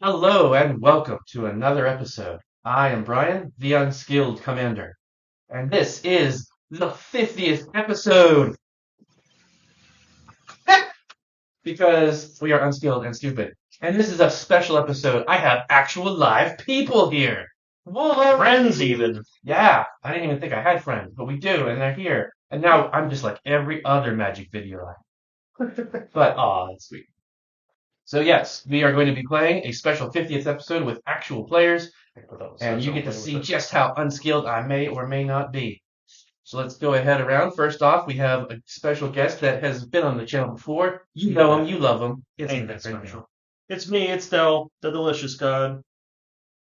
Hello and welcome to another episode. I am Brian, the Unskilled Commander, and this is the 50th episode because we are unskilled and stupid. And this is a special episode. I have actual live people here. Whoa! Friends even. Yeah, I didn't even think I had friends, but we do, and they're here. And now I'm just like every other Magic video but aw, that's sweet. So yes, we are going to be playing a special 50th episode with actual players, and you get to see just how unskilled I may or may not be. So let's go ahead around. First off, we have a special guest that has been on the channel before. You know him, you love him. It's Ain't that special. It's me, it's Del, the delicious god.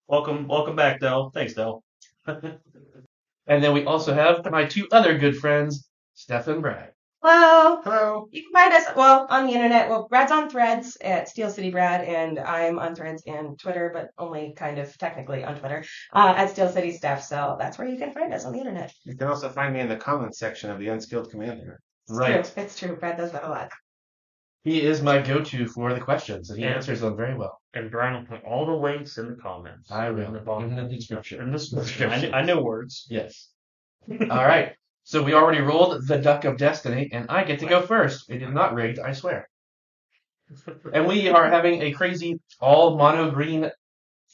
Welcome back, Del. Thanks, Del. And then we also have my two other good friends, Steph and Brad. Hello. Hello. You can find us, on the internet. Well, Brad's on Threads at Steel City Brad, and I'm on Threads and Twitter, but only kind of technically on Twitter, at Steel City Steph. So that's where you can find us on the internet. You can also find me in the comments section of the Unskilled Commander. Right. It's true. Brad does that a lot. He is my go-to for the questions, and he answers them very well. And Brian will put all the links in the comments. I will. In the bottom. In the description. In the description. I know words. Yes. All right. So we already rolled the Duck of Destiny, and I get to go first. It is not rigged, I swear. And we are having a crazy all mono green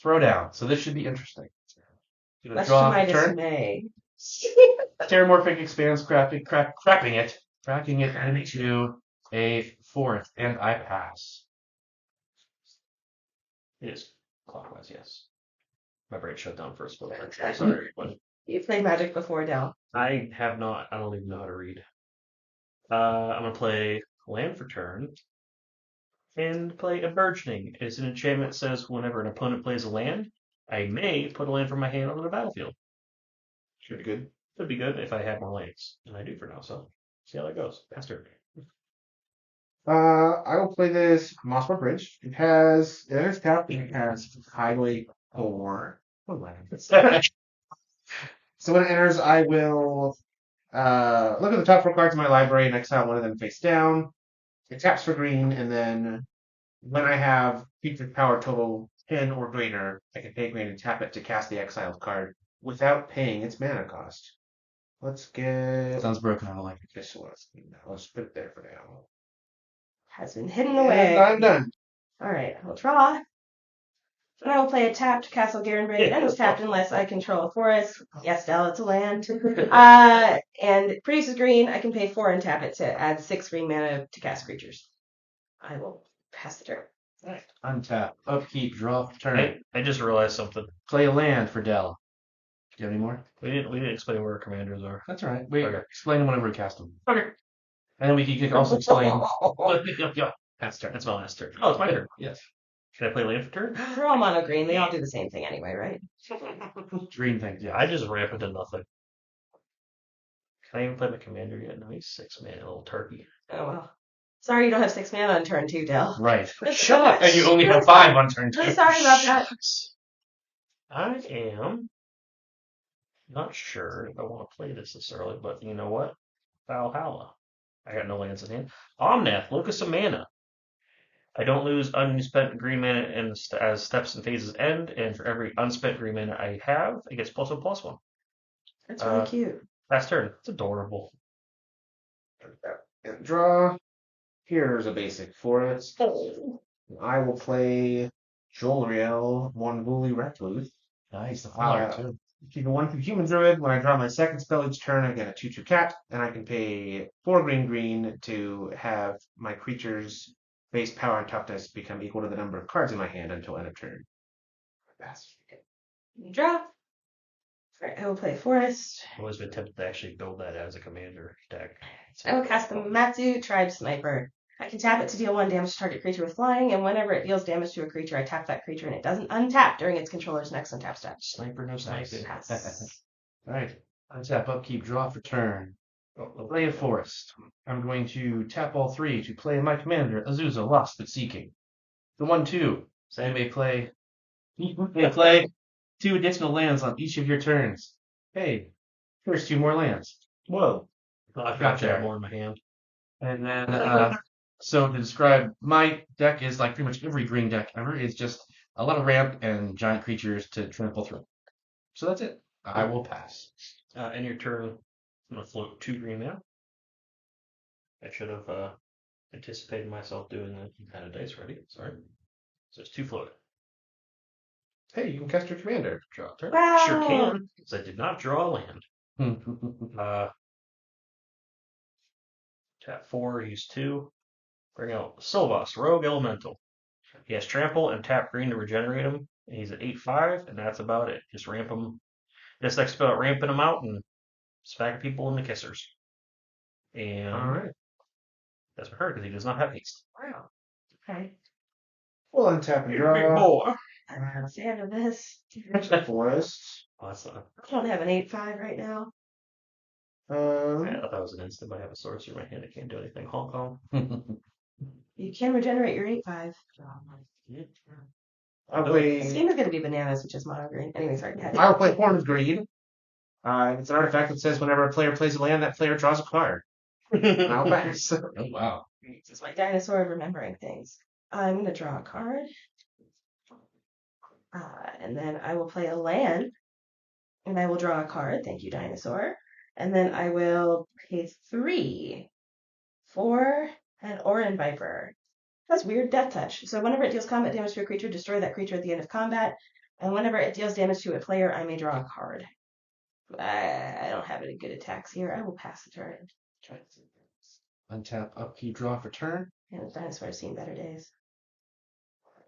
throwdown, so this should be interesting. Gonna Much to draw my a turn. dismay. Terramorphic expands, cracking it into a fourth, and I pass. It is clockwise, yes. My brain shut down first, but I'm sorry. But You've played Magic before, Del. I have not. I don't even know how to read. I'm gonna play land for turn and play a burgeoning. It's an enchantment that says whenever an opponent plays a land, I may put a land from my hand onto the battlefield. Should be good. Could be good if I have more lands than I do for now. So see how that goes. Pass turn. I will play this Mossbar Bridge. It has tap. It has Highway 4. So when it enters, I will look at the top 4 cards in my library and exile one of them face down. It taps for green, and then when I have feature power total 10 or greater, I can pay green and tap it to cast the exiled card without paying its mana cost. Let's get Sounds broken, I don't like it. this one. Let's put it there for now. Has been hidden away. And I'm done. All right, I'll draw. And I will play a tapped Castle Garenbrig. It ends tapped unless I control a forest. Yes, Del, it's a land. And it produces green. I can pay 4 and tap it to add 6 green mana to cast creatures. I will pass the turn. Alright. Untap, upkeep, draw, turn. Hey, I just realized something. Play a land for Dell. Do you have any more? We didn't explain where our commanders are. That's all right. We Okay. explain them whenever we cast them. Okay. And then we can also explain. That's turn. That's my last turn. Oh, it's my turn. Yes. Can I play land for turn? They're all mono green. They all do the same thing anyway, right? Green things, yeah. I just ramp into nothing. Can I even play my commander yet? No, he's 6 mana, little turkey. Oh, well. Sorry you don't have 6 mana on turn 2, Del. Right. Shut up! And you only have 5 on turn 2. I'm sorry about that. I am not sure if I want to play this early, but you know what? Valhalla. I got no lands in hand. Omnath, Locus of Mana. I don't lose unspent green mana as steps and phases end, and for every unspent green mana I have, it gets +1/+1. That's really cute. Last turn. It's adorable. And draw. Here's a basic forest. I will play Jolriel, one Woolly Recluse. Nice, the flower too. Keep a 1/2 human druid. When I draw my second spell each turn, I get a 2/2 cat, and I can pay 4 green to have my creatures' base power and toughness become equal to the number of cards in my hand until end of turn. Pass. Draw. Alright, I will play forest. I've always been tempted to actually build that as a commander deck. I will cast the Matsu Tribe Sniper. I can tap it to deal 1 damage to target creature with flying, and whenever it deals damage to a creature, I tap that creature and it doesn't untap during its controller's next untap step. Sniper, no sniping. Pass. Alright. Untap, upkeep, draw for turn. Play a forest. I'm going to tap all 3 to play my commander, Azusa, Lost but Seeking. The 1/2. So you may play 2 additional lands on each of your turns. Hey, here's 2 more lands. Whoa. Well, I Got forgot to have there. more in my hand. And then, so to describe, my deck is like pretty much every green deck ever. It's just a lot of ramp and giant creatures to trample through. So that's it. I will pass. In your turn, I'm going to float 2 green now. I should have anticipated myself doing that. You had a dice ready. Sorry. So it's 2 floating. Hey, you can cast your commander. Draw a turn. Wow. Sure can, because I did not draw a land. Tap 4, use 2. Bring out Sylvas, Rogue Elemental. He has Trample and tap green to regenerate him. And he's at 8/5, and that's about it. Just ramp him. This next about ramping him out and smacking people in the kissers. And Alright. that's my card because he does not have haste. Wow. Okay. We'll untap and Big draw. boy. That's the end of this. Forest. Oh, that's not. I don't have an 8/5 right now. I thought that was an instant, but I have a sorcerer in my hand. I can't do anything. Hong Kong. You can regenerate your 8/5. I'll This play. game is going to be bananas, which is mono green. Anyway, sorry. Go ahead. I'll play Horned Green. It's an artifact that says whenever a player plays a land, that player draws a card. And I'll pass. Oh, wow. This is my dinosaur of remembering things. I'm going to draw a card. And then I will play a land. And I will draw a card. Thank you, dinosaur. And then I will pay 3 for an Orin Viper. That's weird. Death Touch. So whenever it deals combat damage to a creature, destroy that creature at the end of combat. And whenever it deals damage to a player, I may draw a card. I don't have any good attacks here. I will pass the turn. Try to see this. Untap, upkeep, draw for turn. And the dinosaur's seen better days.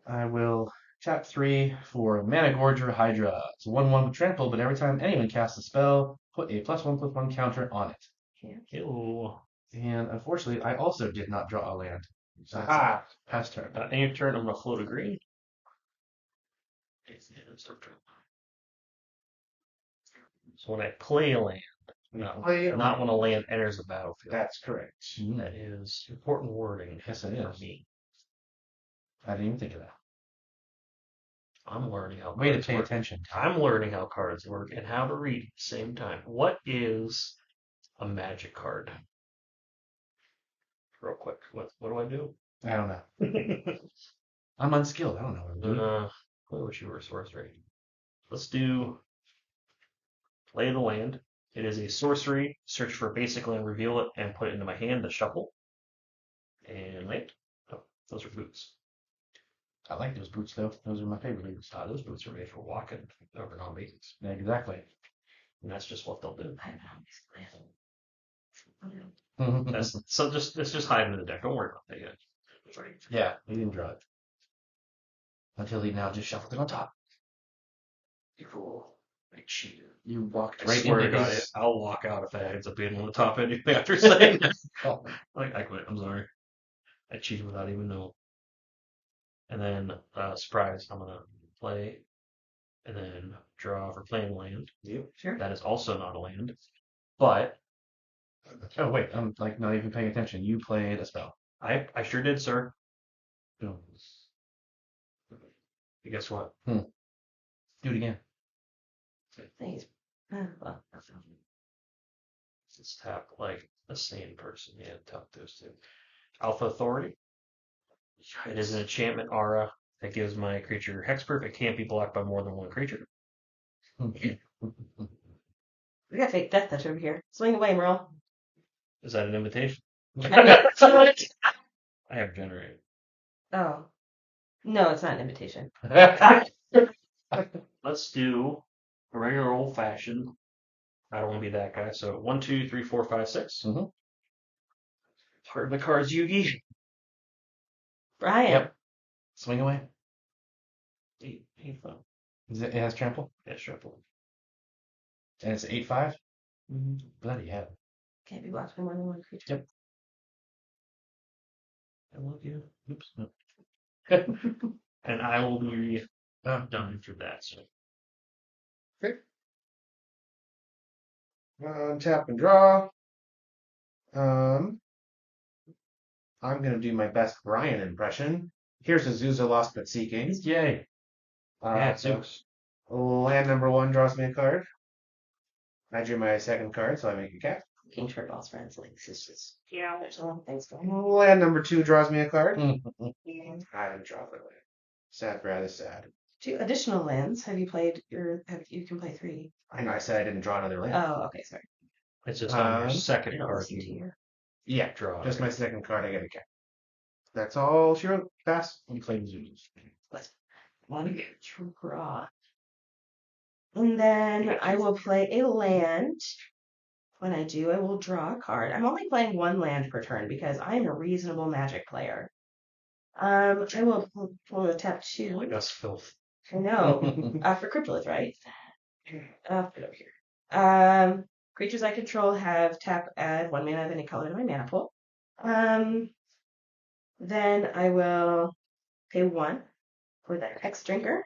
I will tap 3 for Mana Gorger Hydra. It's a 1/1 with trample, but every time anyone casts a spell, put a +1/+1 counter on it. Ew. And unfortunately, I also did not draw a land. So that's Ah. pass turn. In your turn, I'm going to float a green. So when I play a land, not when a land enters the battlefield. That's correct. That is important wording. Yes, it for is. me. I didn't even think of that. I'm learning how Way to cards pay work. attention. I'm learning how cards work and how to read at the same time. What is a magic card? Real quick, what do I do? I don't know. I'm unskilled. I don't know what I'm doing. I wish you were a sorcery. Let's do Play the Land. It is a sorcery. Search for basic land, reveal it, and put it into my hand to shuffle. And land. Oh, those are boots. I like those boots, though. Those are my favorite boots. Those boots are made for walking over non-basics. Yeah, exactly. And that's just what they'll do. I don't know. That's just hide in the deck. Don't worry about that yet. Yeah, he didn't draw it. Until he now just shuffled it on top. You fool. I cheated. You walked I right swear to into God, his... I'll walk out if that ends up being on the top anyway after saying that. Oh, I quit. I'm sorry. I cheated without even knowing. And then, surprise, I'm going to play and then draw for playing land. Sure. That is also not a land. But oh, wait. I'm like not even paying attention. You played a spell. I sure did, sir. Boom. And guess what? Do it again. Thanks. Well, that's not- Let's tap like a sane person. Yeah, tap those two. Alpha Authority. It is an enchantment aura that gives my creature hexproof. It can't be blocked by more than one creature. We got fake death touch over here. Swing away, Merle. Is that an invitation? I have generated. Oh. No, it's not an invitation. Let's do a regular old fashioned. I don't want to be that guy. So 1, 2, 3, 4, 5, 6. Mhm. Part of the cards, Yugi. Brian. Yep. Swing away. 8, 5. It has trample. Yeah, triple. And it's 8/5. Mm-hmm. Bloody hell. Can't be blocked by more than one creature. Yep. I love you. Oops. No. And I will be done for that. So. Tap and draw. I'm going to do my best Brian impression. Here's Azusa Lost But Seeking. Yay. So land number 1 draws me a card. I drew my second card, so I make a cap. King Shirt Boss Friends Links. It's just, there's a lot of things going on. Land number 2 draws me a card. Mm. I didn't draw the land. Sad Brad is sad. 2 additional lands. Have you played your? You can play 3. I know I said I didn't draw another land. Oh, okay, sorry. It's just on your I second don't card listen to you you. Yeah, draw. just my second card I get a cat. That's all she wrote. Pass. You play Zoos. One draw. And then I will play a land. When I do, I will draw a card. I'm only playing 1 land per turn because I am a reasonable Magic player. I will pull a tap 2. Like us filth. I know. For Cryptolith, right? Put it over here. Creatures I control have add 1 mana of any color to my mana pool. Then I will pay 1 for the Hex Drinker.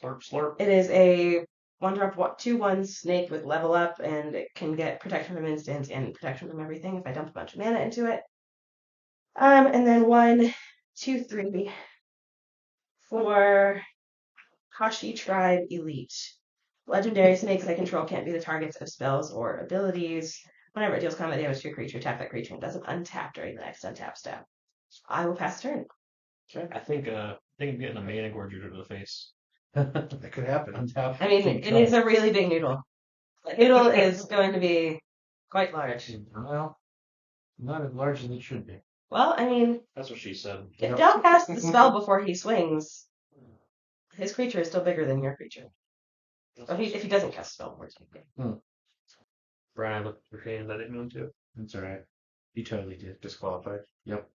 Slurp, slurp. It is a 1-drop 2/1 snake with level up, and it can get protection from instants and protection from everything if I dump a bunch of mana into it. And then 1, 2, 3 for Kashi Tribe Elite. Legendary snakes I control can't be the targets of spells or abilities. Whenever it deals combat damage to a creature, tap that creature and doesn't untap during the next untap step. I will pass turn. Okay. I think I'm getting a mana gorger to the face. That could happen. I mean, it is a really big noodle. The noodle is going to be quite large. Well, not as large as it should be. Well, I mean, That's what she said. if Del casts the spell before he swings, his creature is still bigger than your creature. If he doesn't cast a spell before he's swinging. Brian, I looked at your hand. I didn't mean to. That's all right. You totally did. Disqualified. Yep.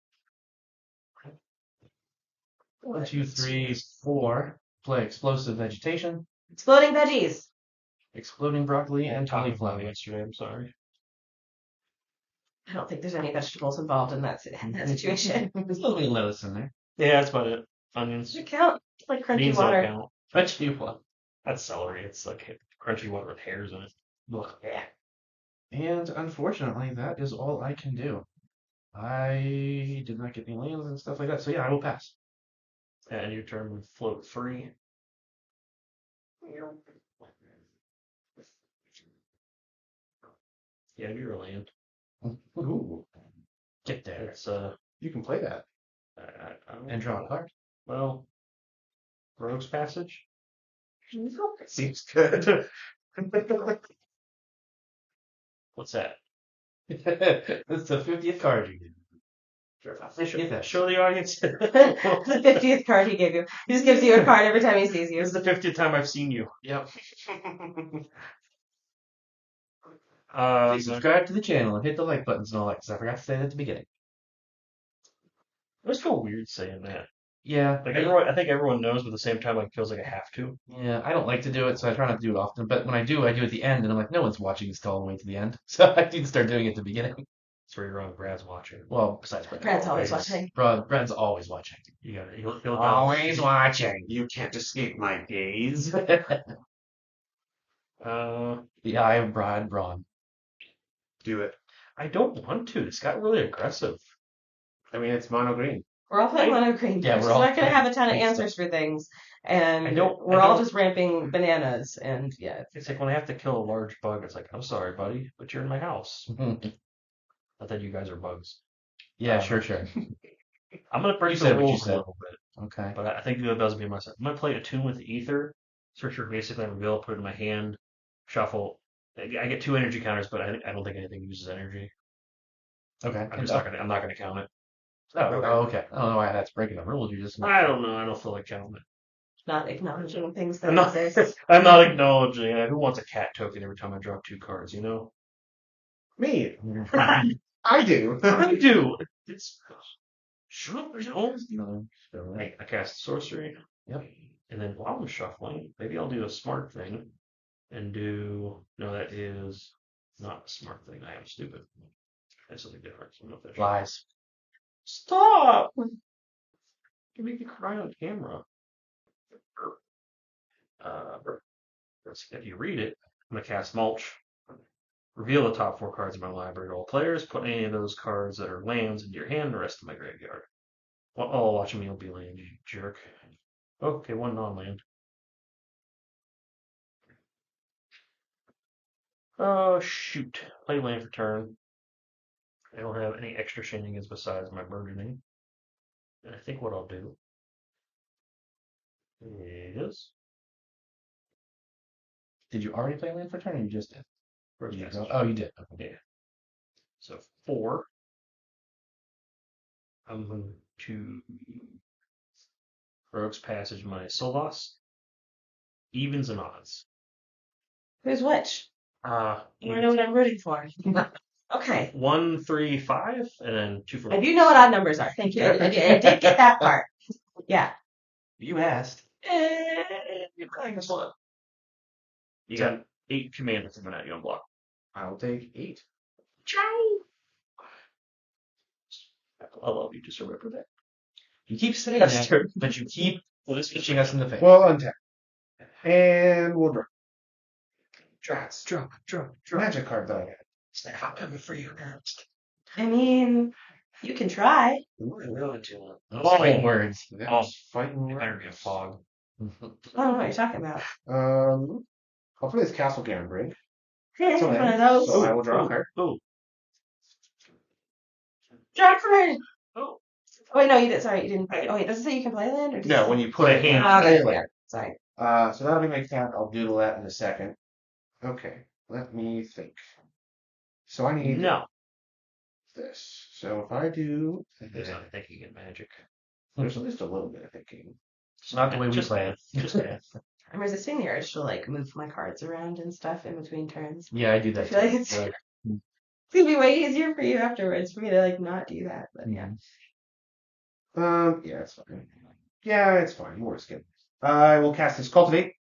1, 2, 3, 4. Play explosive vegetation, Exploding veggies. exploding broccoli, and Talking about cauliflower. yesterday. I'm sorry. I don't think there's any vegetables involved in that situation. There's a little bit of lettuce in there. Yeah, that's about it. Onions. Does it count? It's like crunchy Beans water. don't count. But you want. That's celery. It's like crunchy water with hairs in it. Yeah. And unfortunately, that is all I can do. I did not get any lands and stuff like that, so yeah, I will pass. And your turn would float free. Yeah, you're a land. Ooh, Get there. It's you can play that. And draw a card. Well, Rogue's Passage. Seems good. What's that? That's the 50th card you did. Get that. Show the audience. The 50th card he gave you. He just gives you a card every time he sees you. This is the 50th time I've seen you. Yep. Uh, Please subscribe to the channel and hit the like buttons and all that, because I forgot to say that at the beginning. I just feel weird saying that. Yeah. Like everyone, I think everyone knows, but at the same time, like feels like I have to. Yeah, I don't like to do it, so I try not to do it often. But when I do at the end, and I'm like, no one's watching this all the way to the end. So I need to start doing it at the beginning. That's where you're wrong. Brad's watching. Well, besides Brad. Brad's always watching. Brad's always watching. You got it. He'll Always watching. You can't escape my gaze. The Uh, eye of Brad Braun. Do it. I don't want to. This got really aggressive. I mean, it's mono green. We're all playing mono green. Yeah, We're we're all not going to have a ton of playing answers for things. And I don't- we're I all don't- just ramping bananas. And yeah. It's like when I have to kill a large bug, it's like, I'm sorry, buddy, but you're in my house. Not that you guys are bugs. Yeah, sure. I'm gonna break You the said what you rules a said. little bit, Okay. but I think that doesn't be myself. I'm gonna play Attune with Ether. Search for basically reveal, put it in my hand, shuffle. I get 2 energy counters, but I don't think anything uses energy. Okay. I'm not gonna count it. Okay. I don't know why that's breaking the rules. You just. I don't know. I don't feel like counting it. Not acknowledging things that I'm not. exist. I'm not acknowledging it. Who wants a cat token every time I drop 2 cards? You know. Me. I do. I do. It's sure. No. I cast sorcery. Yep. And then while I'm shuffling, maybe I'll do a smart thing and do. No, that is not a smart thing. I am stupid. That's something different. So I'm not that sure. Lies. Stop! You make me cry on camera. If you read it, I'm gonna cast Mulch. Reveal the top 4 cards of my library to all players. Put any of those cards that are lands into your hand. The rest of my graveyard. Well, oh, watching me will be land, you jerk. Okay, 1 non-land. Oh shoot! Play land for turn. I don't have any extra shenanigans besides my burgeoning. And I think what I'll do is Did you already play land for turn, or you just did? first Did you passage. go? Oh, you did. Okay. Yeah. So 4. I'm going to Rogue's Passage my Sylvas. Evens and odds. Who's which? I know what I'm rooting for. Okay. 1, 3, 5, and then 2 for I do know what odd numbers are. Thank you. I did get that part. Yeah. You asked. You're playing this one. You got 8 commanders coming at you on block. I'll take 8. I love you. Just remember that. You keep saying That's that, true. but you keep pitching us in the face. Well, untap. And we'll draw. Drop. Magic card that I had. Steph, I'm coming for you next. I mean, you can try. Really do. Those fighting words. That's fighting It better words. be a fog. I don't know what you're talking about. I'll play this Castle Garenbrig. It's one of those. So I will draw a card. Oh. Draw a card. Oh. Oh, wait, no, you did. Sorry, you didn't play. Oh, wait, does it say you can play land? Or does it No, say- when you put it in. hand. Oh, okay, play yeah. land. Sorry. So that'll be my cat. I'll doodle that in a second. Okay, let me think. So I need No. this. So if I do, There's not thinking in Magic. there's at least a little bit of thinking. It's not the way we Just play it. Just math. I'm resisting the urge to like move my cards around and stuff in between turns. Yeah, I do I that. feel like too. it's gonna be way easier for you afterwards for me to like not do that. But yeah. Yeah, it's fine. Yeah, it's fine. We'll risk it. I will cast this Cultivate.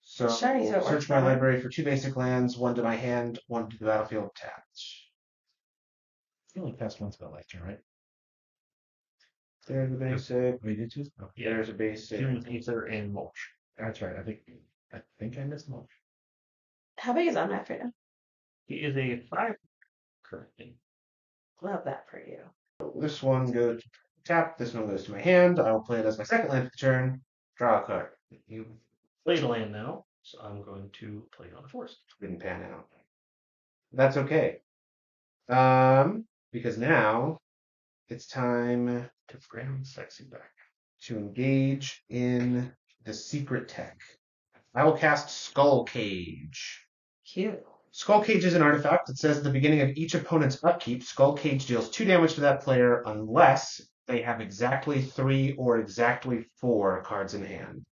So Shiny, so it works search my better. library for 2 basic lands, 1 to my hand, 1 to the battlefield tapped. You only passed one spell last turn, right? There's a basic. Oh, you did too? Oh, Yeah, There's a basic. Human Ether and Mulch. that's right. I think I missed mulch. How big is Unmapped right now? He is a 5 currently. Love that for you. This one goes tap. This one goes to my hand. I will play it as my second land for the turn. Draw a card. You played a land now, so I'm going to play on a forest. Didn't pan out. That's okay. Because now it's time To bring sexy back. to engage in the secret tech. I will cast Skull Cage. Cute. Skull Cage is an artifact. It says at the beginning of each opponent's upkeep, Skull Cage deals 2 damage to that player unless they have exactly 3 or exactly 4 cards in hand.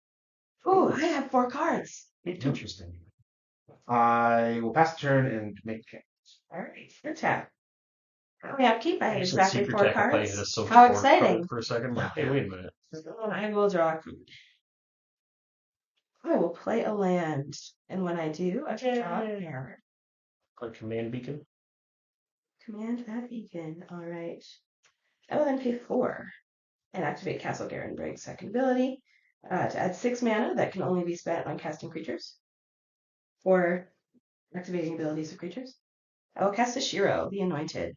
Ooh, I have 4 cards. Interesting. I will pass the turn and make a change. All right, your tap. How many upkeep? I have You said exactly secret 4 tech, I thought you had a cards. social How board exciting! card for a second. I'm like, hey, wait a minute. I will draw a card. I will play a land, and when I do, I shall draw a card. Like Command Beacon. Command that beacon. All right. I will then pay 4 and activate Castle Garenbrig's second ability to add 6 mana that can only be spent on casting creatures or activating abilities of creatures. I will cast Shiro, the Anointed.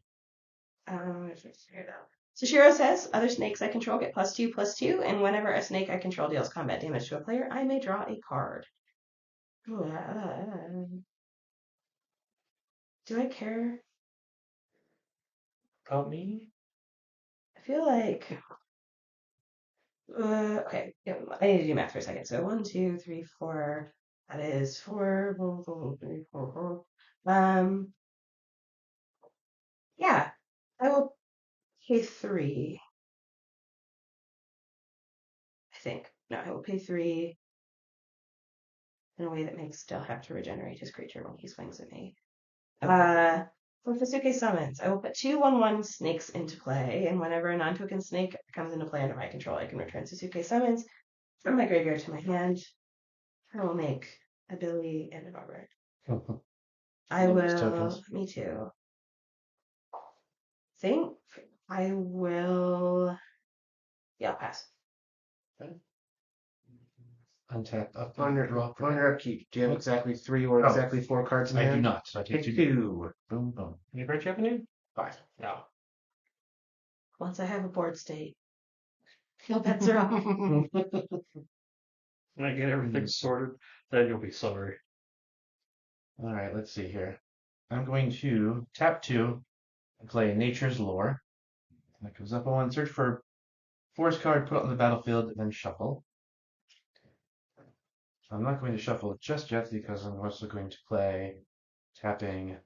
So Shiro says, other snakes I control get +2/+2, and whenever a snake I control deals combat damage to a player, I may draw a card. Do I care? About me? I feel like okay, yeah, I need to do math for a second. So 1, 2, 3, 4. That is 4. 1, 2, 3, 4, 4. Yeah, I will pay 3. I think. No, I will pay 3 in a way that makes Del have to regenerate his creature when he swings at me. For Fasuke summons, I will put 2 1/1 snakes into play, and whenever a non-token snake comes into play under my control, I can return Sasuke summons from my graveyard to my hand. I will make ability and an arbor. I will. tokens. Me too. Think I will. Yeah, I'll pass. Untap. Up. On your upkeep, do you have exactly 3 or Oh. exactly 4 cards in I hand? do not. So I take Take 2. 2. Boom, boom. Any card you have in here? 5. No. Once I have a board state, all bets are off. When I get everything sorted, then you'll be sorry. All right, let's see here. I'm going to tap 2 and play Nature's Lore. That comes up on one. Search for forest card, put it on the battlefield, and then shuffle. I'm not going to shuffle it just yet because I'm also going to play tapping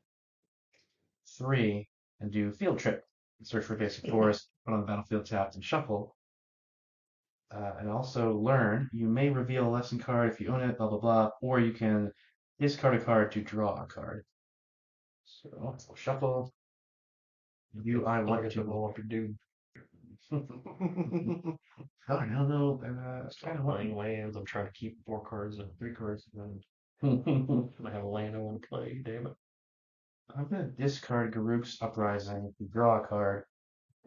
3 and do field trip. Search for basic forest, put on the battlefield tapped, and shuffle. And also learn, you may reveal a lesson card if you own it, blah, blah, blah, or you can discard a card to draw a card. So we'll shuffle. I want to roll up your dude. I don't know. I'm playing lands. I'm trying to keep 4 cards and 3 cards, and then I have a land I want to play. Damn it! I'm gonna discard Garruk's Uprising to draw a card.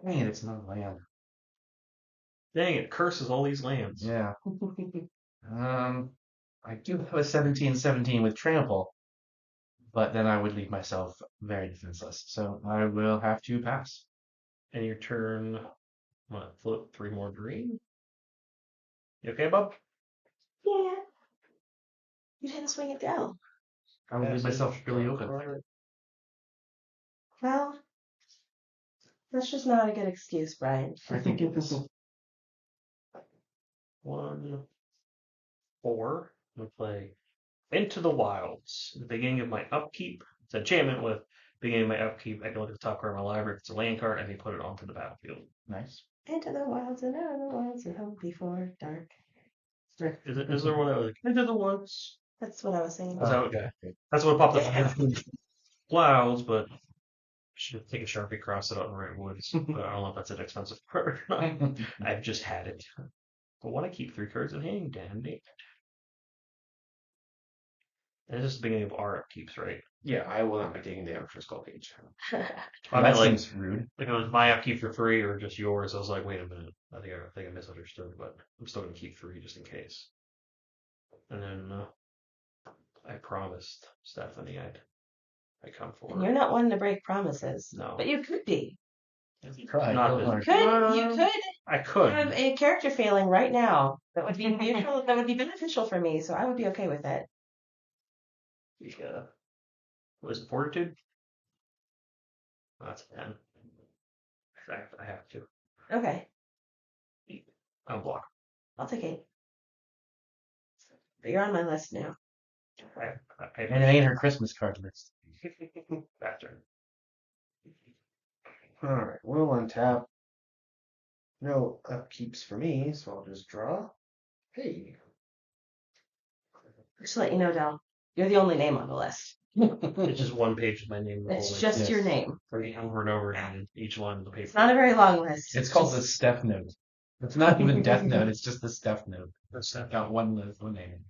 Dang it, it's not a land. Dang it! Curses all these lands. Yeah. I do have a 17/17 with trample, but then I would leave myself very defenseless. So I will have to pass. And your turn. What? Flip 3 more green. You okay, Bob? Yeah. You didn't swing it down. I will leave myself really open. Well, that's just not a good excuse, Brian. I think it is. 1, 4. We play Into the Wilds. At the beginning of my upkeep, it's an enchantment with beginning of my upkeep. I can look at the top card of my library. If it's a land card, I may put it onto the battlefield. Nice. Into the wilds and out of the wilds and home before dark. Is there one that was like Into the Woods? That's what I was saying. Is that okay? That's what popped up. Wilds, but I should take a Sharpie, cross it out and write woods. But I don't know if that's an expensive card or not. I've just had it. But want to keep 3 cards in hand, damn it. And this is the beginning of our upkeeps, right? Yeah, I will not be taking damage for Skull Cage. I that meant like seems rude. it was my upkeep for 3 or just yours. I was like, wait a minute. I think I misunderstood, but I'm still gonna keep 3 just in case. And then I promised Stephanie I'd come for And her. you're not one to break promises. No. But you could be. Try. Not Real this- hard. You could I could. have a character failing right now that would be mutual, that would be beneficial for me, so I would be okay with it. Was it Fortitude? That's a 10. I have to. Okay, I'll block. I'll take 8. But you're on my list now. And it ain't her Christmas card list. That turn. Alright, we'll untap. No upkeeps for me, so I'll just draw. Hey. Just to let you know, Del, you're the only name on the list. It's just one page of my name. the It's whole just Yes. your name. way, over and over again. Each one of the paper. It's not a very long list. It's called the Steph Note. It's not even Death Note, it's just the Steph Note. That's not Got one list, one name.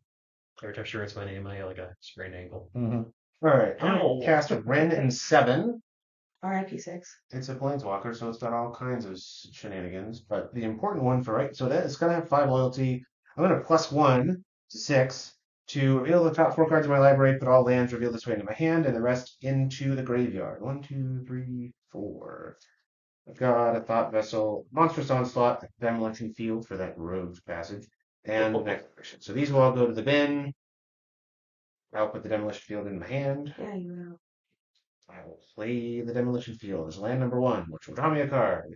every time she writes my name, I get like a sprained ankle. Alright, I'm Ow. going to cast Ren and 7. RIP 6. It's a planeswalker, so it's got all kinds of shenanigans. But the important one for so that it's gonna have 5 loyalty. I'm gonna +1 to 6 to reveal the top 4 cards of my library, put all lands revealed this way into my hand, and the rest into the graveyard. 1, 2, 3, 4. I've got a Thought Vessel, Monstrous Onslaught, Demolition Field for that rogue passage, and Declaration. So these will all go to the bin. I'll put the Demolition Field in my hand. Yeah, you will. I will play the Demolition Field as land number 1, which will draw me a card.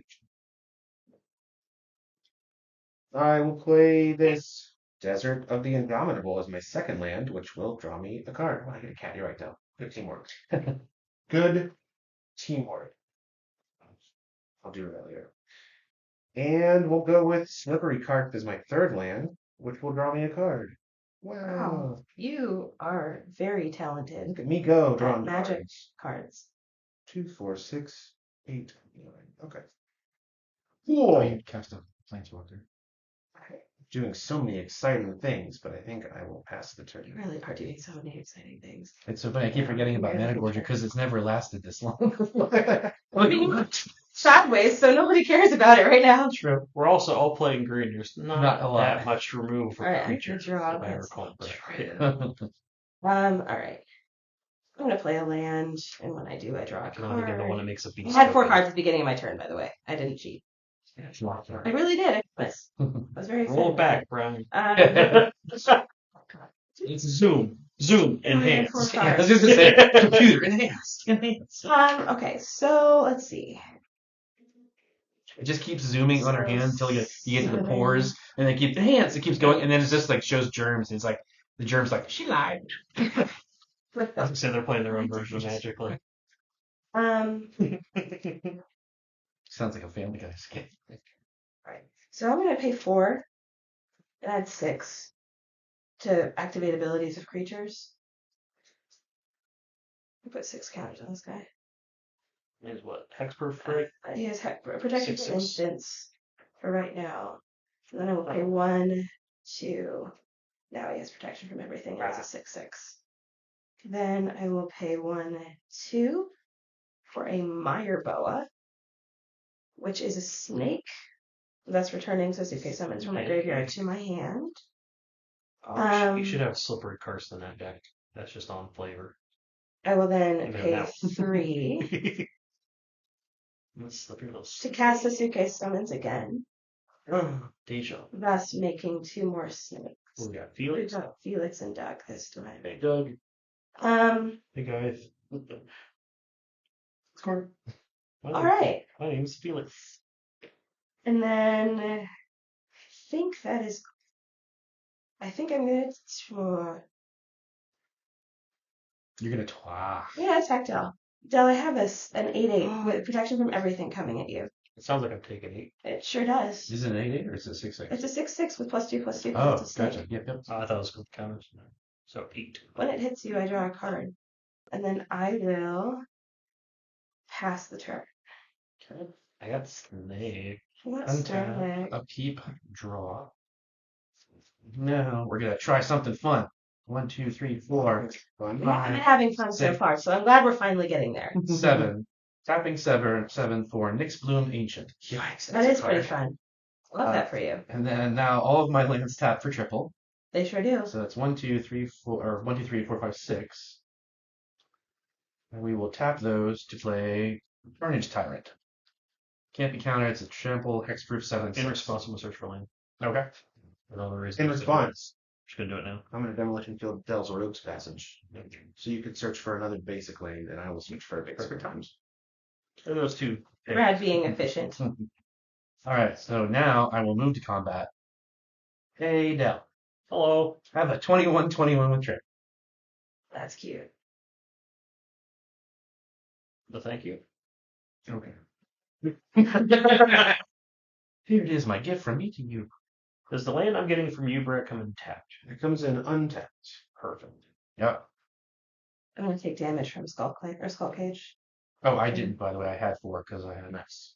I will play this Desert of the Indomitable as my second land, which will draw me a card. Oh, I get a cat. You're right, though. Good teamwork. Good teamwork. I'll do that later. And we'll go with Slippery Carp as my third land, which will draw me a card. Wow. You are very talented. Look at me go, at drawing magic cards. cards. 2, 4, 6, 8, 9. Okay. Oh, Cool. you cast a Planeswalker. Doing so many exciting things, but I think I will pass the turn. You really are doing so many exciting things. It's so funny, I keep forgetting about Yeah. Mana Gorger because it's never lasted this long. I mean, sideways, so nobody cares about it right now. True. We're also all playing green. There's not a lot. that much to remove for Alright, I creatures, can draw if I this. recall correctly. Alright. I'm gonna play a land, and when I do, I draw a I can only get the one card. that makes a I beast. had 4 token. cards at the beginning of my turn, by the way. I didn't cheat. I really did. I promise. I was very excited. Roll it back, Brian. It's Zoom. Zoom. I had Enhance. 4 I was cards. just gonna say, computer, enhance. Okay, so let's see. It just keeps zooming on her hand until you get to the pores, and it keeps enhance. It keeps going, and then it just like shows germs. And it's like The germ's like, she lied. I was gonna say they're playing their own version of Magic. Like, Sounds like a Family Guy skit. Right. So I'm going to pay 4 and add 6 to activate abilities of creatures. I put 6 counters on this guy. is what hexproof, right? He has protection 6/6. for instance for right now. So then I will pay 1, 2. Now he has protection from everything. It was a 6/6. Then I will pay 1, 2 for a Mire Boa, which is a snake. That's returning Suzuki summons from my graveyard to my hand. Oh, you should have slippery curse in that deck. That's just on flavor. I will then Even pay now. 3 Slippery little to cast Suzuki summons again, Deja. thus making 2 more snakes. We got We Felix. got Felix and Doug this time. Hey, Doug. Hey, guys. Score. All right. My name's Felix. And then I think I'm gonna You're gonna twah. attack Del. Del, I have an 8/8 with protection from everything coming at you. It sounds like I'm taking 8. It sure does. Is it an 8/8 or is it a 6/6? It's a 6/6 with +2/+2 because Oh, it's a snake. gotcha. Yep. Oh, I thought it was with counters. So 8. When it hits you, I draw a card, and then I will pass the turn. Okay. I got snake. Let's Untap, upkeep, draw. No, we're gonna try something fun. 1, 2, 3, 4, We have been 5, having fun so 6, far, so I'm glad we're finally getting there. 7. Tapping 7 for Nyx Bloom Ancient. Yikes, That that's is a pretty card. fun. Love that for you. And then now all of my lands tap for triple. They sure do. So that's 1, 2, 3, 4, or 1, 2, 3, 4, 5, 6. And we will tap those to play Carnage Tyrant. Can't be countered. It's a trample, hexproof 7. In response, I'm going to search for land. Okay. Another reason. In response, Just going to do it now. I'm going to Demolition Field Del's Rogue's Passage. So you could search for another basic lane, and I will search for a basic times. And those two. Brad being efficient. All right. So now I will move to combat. Hey, Del. Hello. I have a 21/21 with trip. That's cute. But thank you. Okay. Here it is, my gift from me to you. Does the land I'm getting from you, Brett, come in tapped? It comes in untapped. Perfect. Yep. I'm gonna take damage from Skull Cage. Oh, I didn't, by the way. I had 4 because I had Nice.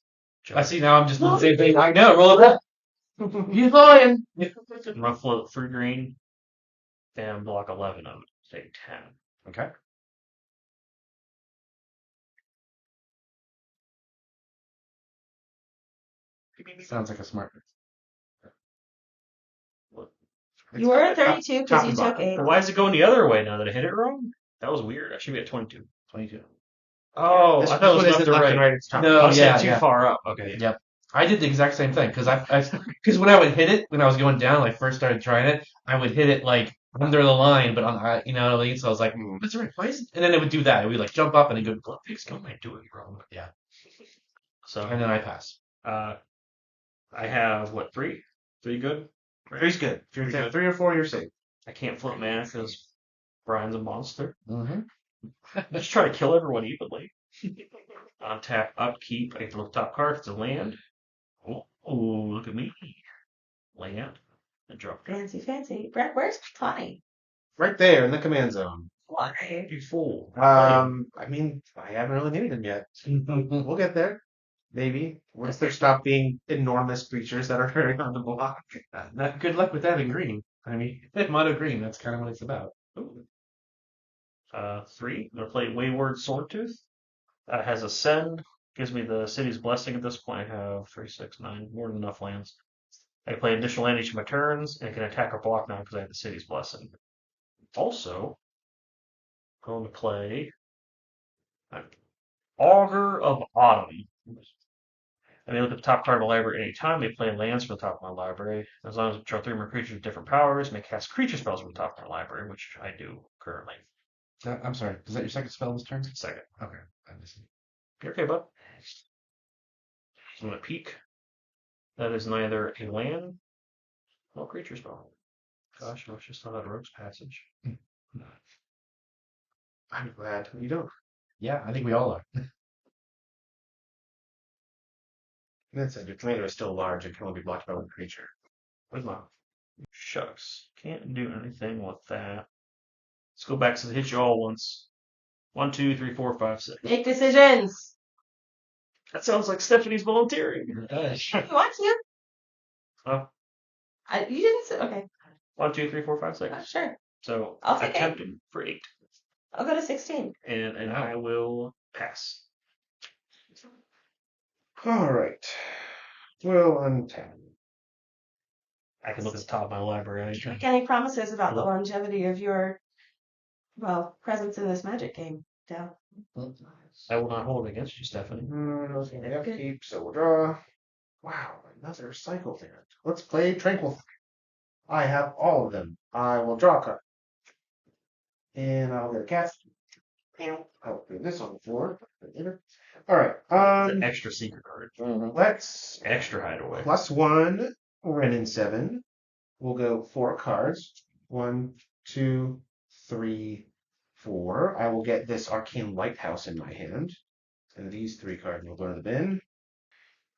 I see now I'm just doing the same thing. I know. Roll it up. He's lying. Rough float 3 green. And block 11 of it. Take 10. Okay. Sounds like a smart. You were at 32 Top because you and took bottom. 8. Why is it going the other way now that I hit it wrong? That was weird. I should be at 22. 22. Oh, This I thought it was one left isn't to left and right. right. It's top. No. I was yeah, too yeah. far up. Okay. Yep. I did the exact same thing because because when I would hit it when I was going down, like first started trying it, I would hit it like under the line, but on so I was like, that's right. Why is it? And then it would do that. It would like jump up and it would go, what am I doing wrong? Yeah. So And then I pass. I have what 3? 3 good. Three's good. If you're Pretty good. 3 or 4, you're safe. I can't flip mana because Brian's a monster. Mm-hmm. Just try to kill everyone evenly. On tap, upkeep. I get to look top card. It's a land. Oh, look at me. Land. And drop. Fancy. Brad, where's Tawny? Right there in the command zone. Why? You fool. I mean, I haven't really needed them yet. We'll get there. Maybe. Once they stop being enormous creatures that are very on the block. Good luck with that in green. I mean, mono green. That's kind of what it's about. Ooh. 3. I'm going to play Wayward Swordtooth. Has Ascend. Gives me the city's blessing at this point. I have 3, 6, 9. More than enough lands. I can play additional land each of my turns, and I can attack or block now because I have the city's blessing. Also, I'm going to play Augur of Autumn. I may look at the top card of my library at any time. May play lands from the top of my library. As long as I draw 3 more creatures with different powers, may cast creature spells from the top of my library, which I do currently. I'm sorry. Is that your second spell this turn? Second. Okay. I missed it. You're okay, bud. So I'm going to peek. That is neither a land nor creature spell. Gosh, I was just on that Rogue's Passage. I'm glad you don't. Yeah, I think we all are. That said, your commander is still large and can only be blocked by one creature. Where's my shucks? Can't do anything with that. Let's go back to the hit you all once. 1, 2, 3, 4, 5, 6. Make decisions. That sounds like Stephanie's volunteering. If you want to. Huh? You didn't say, okay. 1, 2, 3, 4, 5, 6. Sure. So I'll I take 8. tempted for 8. I'll go to 16. And I will pass. Alright. We'll untap. I can look at the top of my library. Make any promises about the longevity of your, well, presence in this Magic game, Dal. I will not hold it against you, Stephanie. We have keep, so we'll draw. Wow, another cycle there. Let's play Tranquil. I have all of them. I will draw a card. And I'll get a cast. I'll put this on the floor. Alright. It's an extra secret card. Let's Extra hideaway. +1 Renin 7. We'll go 4 cards. 1, 2, 3, 4. I will get this Arcane Lighthouse in my hand. And these 3 cards will go to the bin.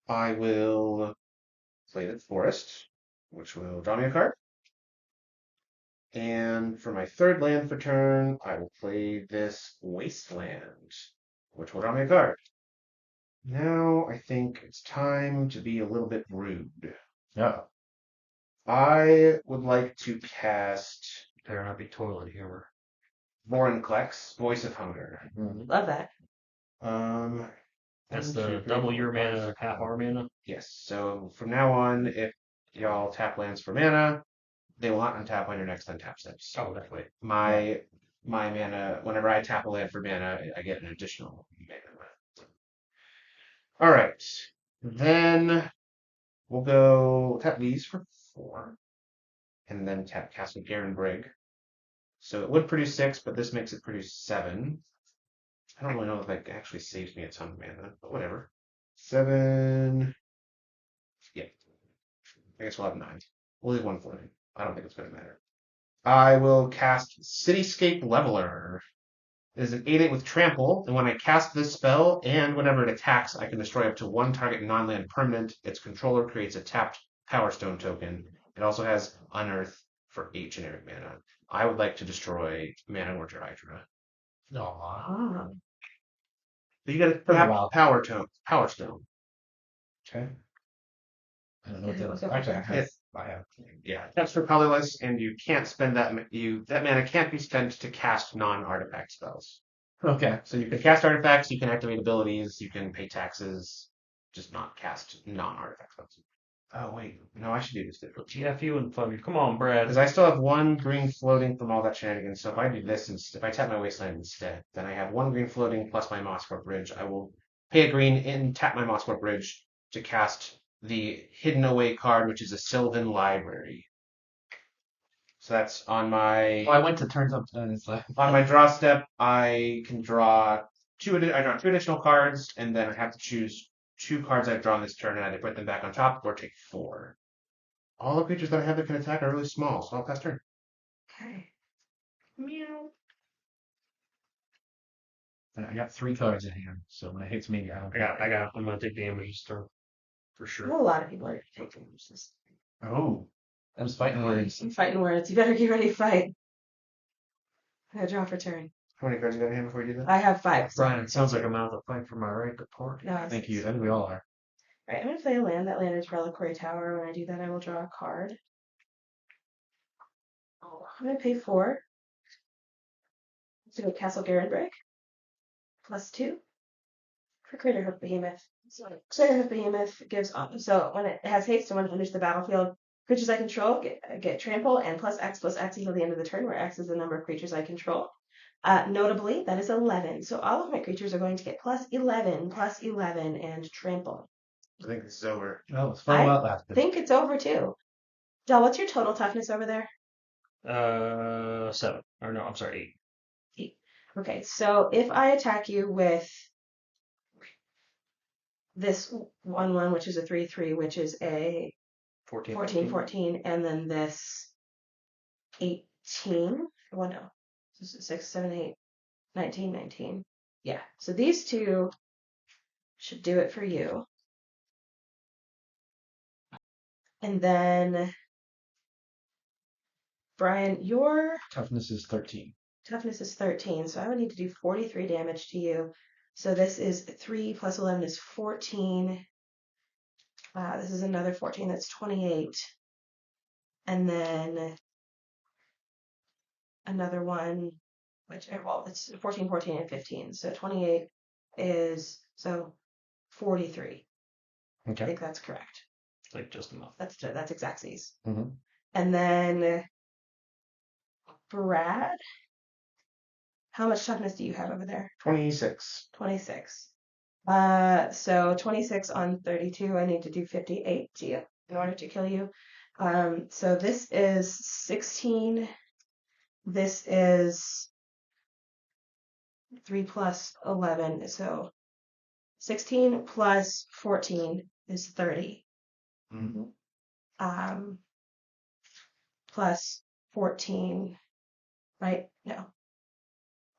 I will play the Forest, which will draw me a card. And for my 3rd land for turn, I will play this Wasteland, which will draw me a card. Now I think it's time to be a little bit rude. Yeah. I would like to cast Better not be toilet humor. Vorinclex, Voice of Hunger. Love that. That's 1, the 2, 3, double 4, your 5, mana, 6, half our mana. Yes, so from now on, if y'all tap lands for mana, they will not untap on your next untap steps. Oh, that way. My mana, whenever I tap a land for mana, I get an additional mana. Alright, then we'll go tap these for 4, and then tap Castle Garen Brig. So it would produce 6, but this makes it produce 7. I don't really know if that actually saves me a ton of mana, but whatever. 7. Yeah. I guess we'll have 9. We'll leave 1 floating. I don't think it's going to matter. I will cast Cityscape Leveler. It is an 8/8 with trample, and when I cast this spell, and whenever it attacks, I can destroy up to 1 target non-land permanent. Its controller creates a tapped Power Stone token. It also has Unearth for 8 generic mana. I would like to destroy Mana Orchard Hydra. Aww. But you got a tapped Power Stone. Okay. I don't know what Yeah, that is. okay. Actually, I have. Yeah, that's for colorless, and you can't spend that. That mana can't be spent to cast non-artifact spells. Okay. So you can cast artifacts, you can activate abilities, you can pay taxes, just not cast non-artifact spells. Oh wait, no, I should do this differently. TFU and Flutter. Come on, Brad. Because I still have 1 green floating from all that shenanigans. So if I do this, if I tap my Wasteland instead, then I have 1 green floating plus my Mosscore Bridge. I will pay a green and tap my Mosscore Bridge to cast the Hidden Away card, which is a Sylvan Library. So that's on my Well, I went to turns up and it's like on my draw step. I can draw 2. I draw 2 additional cards, and then I have to choose 2 cards I've drawn this turn, and either put them back on top or take 4. All the creatures that I have that can attack are really small, so I'll pass turn. Okay. Meow. I got 3 cards in hand, so when it hits me, I don't. I'm gonna take damage this turn. For I sure. know a lot of people are taking this. Oh, them's fighting words. Some fighting words. You better get ready to fight. I draw for turn. How many cards you got in hand before you do that? I have 5. Brian, it sounds like I'm out of the fight for my right to party. No, I have Thank 6. you. I think we all are. Alright, I'm going to play a land. That land is Reliquary Tower. When I do that, I will draw a card. I'm going to pay 4. Let's go Castle Garen Brig. +2 for Crater Hoof Behemoth. So Crater Hoof Behemoth gives so when it has haste and when it enters the battlefield, creatures I control get trample and +X until the end of the turn, where X is the number of creatures I control. Notably, that is 11. So all of my creatures are going to get +11, and trample. I think this is over. Oh, it's fun while it I lasted. think it's over too. Del, what's your total toughness over there? 7. Or no, I'm sorry, 8. Okay, so if I attack you with this 1/1, which is a 3/3, which is a 8. 14/14, and then this 18. Well, no. This is 6, 7, 8, 19, 19. Yeah. So these two should do it for you. And then, Brian, your Toughness is 13. toughness is 13, so I would need to do 43 damage to you. So this is 3 plus 11 is 14. This is another 14, that's 28. And then another one, which, well, it's 14, 14, and 15. So 28 is, so 43. I Okay. think that's correct. Like just enough. That's exactsies. Mhm. And then Brad, how much toughness do you have over there? 26. 26. So 26 on 32, I need to do 58 to you in order to kill you. So this is 16. This is 3 plus 11. So 16 plus 14 is 30. Mm-hmm. Plus 14, right? No.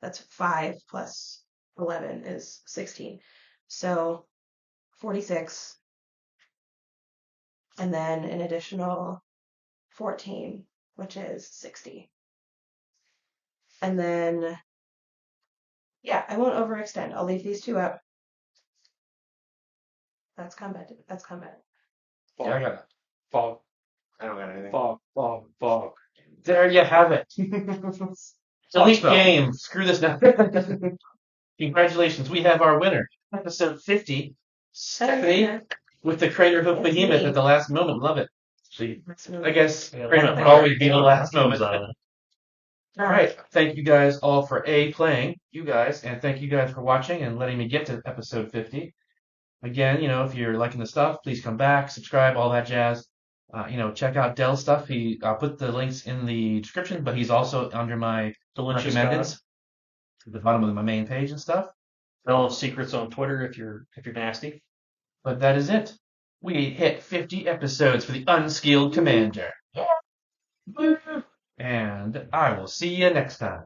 That's 5 plus 11 is 16. So 46. And then an additional 14, which is 60. And then, yeah, I won't overextend. I'll leave these two up. That's combat. That's combat. Yeah, I got it. Fog. I don't got anything. Fog. There you have it. Delete Spell. game. Screw this now. Congratulations, we have our winner. Episode 50. Stephanie with the Crater Hoof It's Behemoth me. at the last moment. Love it. See, That's I guess Yeah, Crater one would of always be the our last mushrooms moment. out of it. All right. Thank you guys all for playing, you guys, and thank you guys for watching and letting me get to episode 50. Again, if you're liking the stuff, please come back, subscribe, all that jazz. Check out Dell's stuff. I'll put the links in the description, but he's also under my Delicious recommended God. at the bottom of my main page and stuff. Tell secrets on Twitter if you're nasty. But that is it. We hit 50 episodes for the Unskilled Commander. And I will see you next time.